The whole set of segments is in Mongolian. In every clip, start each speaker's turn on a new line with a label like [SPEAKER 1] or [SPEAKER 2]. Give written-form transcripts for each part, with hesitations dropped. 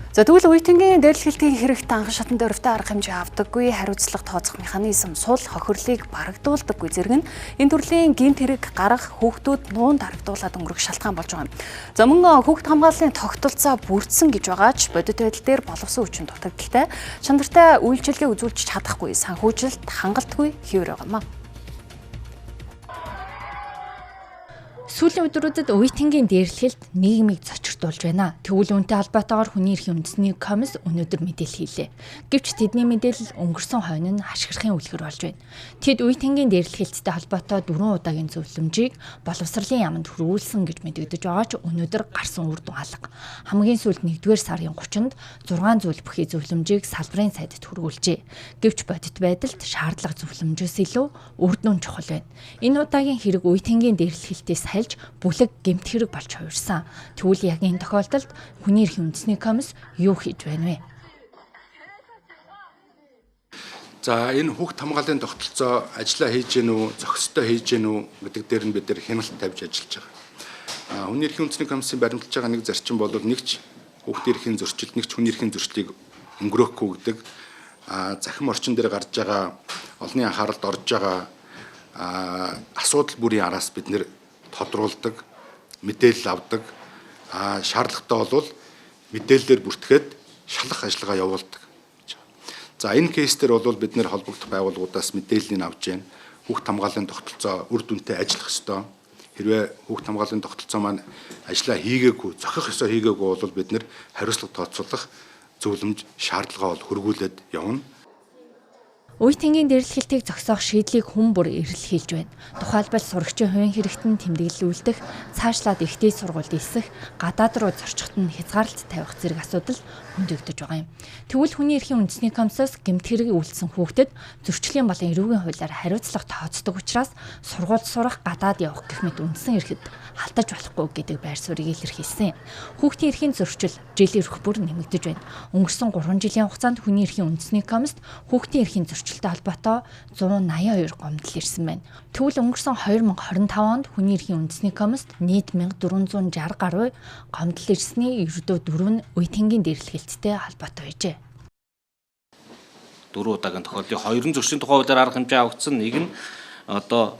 [SPEAKER 1] За тэгвэл үеийнгийн дээрлэхэлтийн хэрэгт анхан шатанд өрөвтэй арга хэмжээ авдаггүй, хариуцлага тооцох механизм, сул хохирлыг барагдуулдаггүй зэрэг нь энэ төрлийн гэмт хэрэг гарах хүүхдүүд нуунд харагдуулаад өнгөрөх шалтгаан болж байгаа юм. За мөн хүүхд хамгааллын тогтолцоо бүрдсэн гэж байгаа ч бодит байдал дээр боловсон хүчин дутагдaltaй, чанартай үйлчилгээ үзүүлж чадахгүй, санхүүжилт хангалтгүй хэвээр байгаа юм.
[SPEAKER 2] Сүүлийн өдрүүдэд үеийнгийн дээрлэхэлт нийгмийг зочирдуулж байна. Тэгвэл үүнтэй холбоотойгоор хүний эрхийн үндэсний комисс өнөөдөр мэдээлэл хийлээ. Гэвч тэдний мэдээлэл өнгөрсөн хойно нь хашгирахын үлгэр болж байна. Тэд үеийнгийн дээрлэхэлттэй холбоотой 4 удаагийн зөвлөмжийг боловсролын яамд хүргүүлсэн гэж мэдэгдэж байгаа ч өнөөдөр гарсан үр дүн алга. Хамгийн сүүлд 1-р сарын 30-нд 6 зүйл бүхий зөвлөмжийг салбарын сайдд хүргүүлжээ. Гэвч бодит байдалд шаардлага зөвлөмжөөс илүү үр дүн чухал байна. Энэ удаагийн хэрэг үеийнгийн дээрлэхэлтээс хайлж бүлэг гэмт хэрэг болж хувирсан. Тэгвэл яг энэ тохиолдолд хүний эрхийн үндэсний комисс юу хийж байна вэ?
[SPEAKER 3] За энэ хүүхд хамгааллын тогтолцоо ажиллаа хийж гэнэ үү, зохистой хийж гэнэ үү гэдэг дээр нь бид нэр хяналт тавьж ажиллаж байгаа. Хүний эрхийн үндэсний комиссийн баримталж байгаа нэг зарчим бол нэгч хүүхдийн эрхийн зөрчил, нэгч хүний эрхийн зөрчлийг өнгөрөөхгүй гэдэг захим орчин дээр гарч байгаа олонний анхааралд орж байгаа асуудал бүрийн араас бид нэр тодруулдаг, мэдээлэл авдаг, шаардлагатай бол мэдээлэлээр бүртгээд шалгах ажиллагаа явуулдаг. За энэ кейс дээр бол бид нэр холбогдох байгууллагуудаас мэдээллийг авч байна. Хүүхд хамгааллын тогтолцоо үр дүнтэй ажиллах ёстой. Хэрвээ хүүхд хамгааллын тогтолцоо маань ажиллаа хийгээгүй, зохих ёсоо хийгээгүй бол бид нэр хариуцлага тооцоолох зөвлөмж, шаардлага бол хөргүүлээд явна.
[SPEAKER 2] Үеийнгийн дээрлэхэлтийг зогсоох шийдлийг хүн бүр эрэлхийлж байна. Тухайлбал сурагчийн хувийн хэрэгтэн тэмдэглүүлдэх, цаашлаад ихтэй сургуульд элсэх, гадаад руу зорчиход нь хязгаарлалт тавих зэрэг асуудал хөндөгдөж байгаа юм. Тэгвэл хүний эрхийн үндэсний комиссоос гэмт хэрэг үйлдсэн хүүхдэд зөрчлийн болон эрүүгийн хуулиар хариуцлага тооцдог учраас сургуульд сурах, гадаад явах гэх мэт үндсэн эрхэд халтаж болохгүй гэдэг байр суурийг илэрхийлсэн. Хүүхдийн эрхийн зөрчил жил ирэх бүр нэмэгдэж байна. Өнгөрсөн 3 жилийн хугацаанд хүний эрхийн үндэсний комиссд хүүхдийн эрхийн зөрчилтэй холбоотой 182 гомдол ирсэн байна. Тэгвэл өнгөрсөн 2025 онд хүний эрхийн үндэсний комиссд нийт 1460 гаруй гомдол ирсний ердөө 4 нь үеийнгийн дээрлэхэлттэй холбоотой байжээ.
[SPEAKER 4] 4 удаагийн тохиолдлын 2 нь зөрчлийн тухай хуулиар арга хэмжээ авагдсан, нэг нь одоо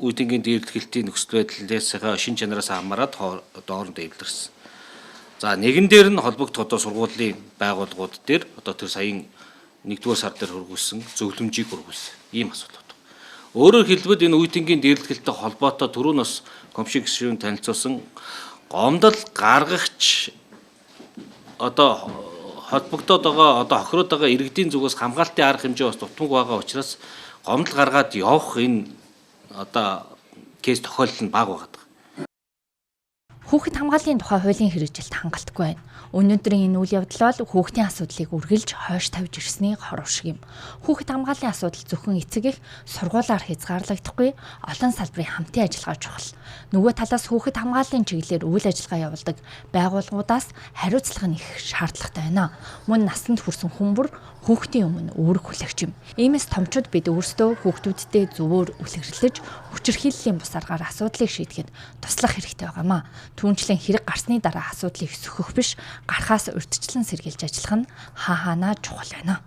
[SPEAKER 4] үеийнгийн дээрлэхэлтийн нөхцөл байдлаас шин чанараас хамаарат хоорондоо эвлэрсэн. За нэгэн дээр нь холбогдох одоо сургуулийн байгууллагууд дээр одоо тэр саяын 1-р сар дээр хөргүүлсэн зөвлөмжийг хөргүүлсэн. Ийм асуудал байна. Өөрөөр хэлбэл энэ үеийнгийн дээрлэхэлттэй холбоотой түрүүнээс комисшиг гишүүн танилцуулсан гомдол гаргагч одоо холбогдоод байгаа одоо хохироод байгаа иргэдийн зүгээс хамгаалтын арга хэмжээ бас дутмаг байгаа учраас гомдол гаргаад явах энэ одоо кейс тохиолдол нь бага байгаа.
[SPEAKER 2] Хүүхэд хамгааллын тухай хуулийн хэрэгжилт хангалтгүй байна. Өнөөдрийн энэ үйл явдал бол хүүхдийн асуудлыг үргэлж хойш тавьж ирсний хор уршиг юм. Хүүхэд хамгааллын асуудал зөвхөн эцэг их сургуулаар хязгаарлагдахгүй, олон салбарын хамтын ажиллагаа чухал. Нөгөө талаас хүүхэд хамгааллын чиглэлээр үйл ажиллагаа явуулдаг байгууллагуудаас хариуцлага нь их шаардлагатай байна. Мөн насанд хүрсэн хүн бүр хүүхдийн өмнө үүрэг хүлээгч юм. Иймээс томчууд бид өөрсдөө хүүхдүүдтэй зөвөр үлгэрлэж, хүчирхийллийн бус аргаар асуудлыг шийдэхэд туслах хэрэгтэй байгаамаа. Түүнчлэн хэрэг гарсны дараа асуудлыг сөхөх биш, гарахаас урьдчилан сэргийлж ажиллах нь хаанаа чухал байна.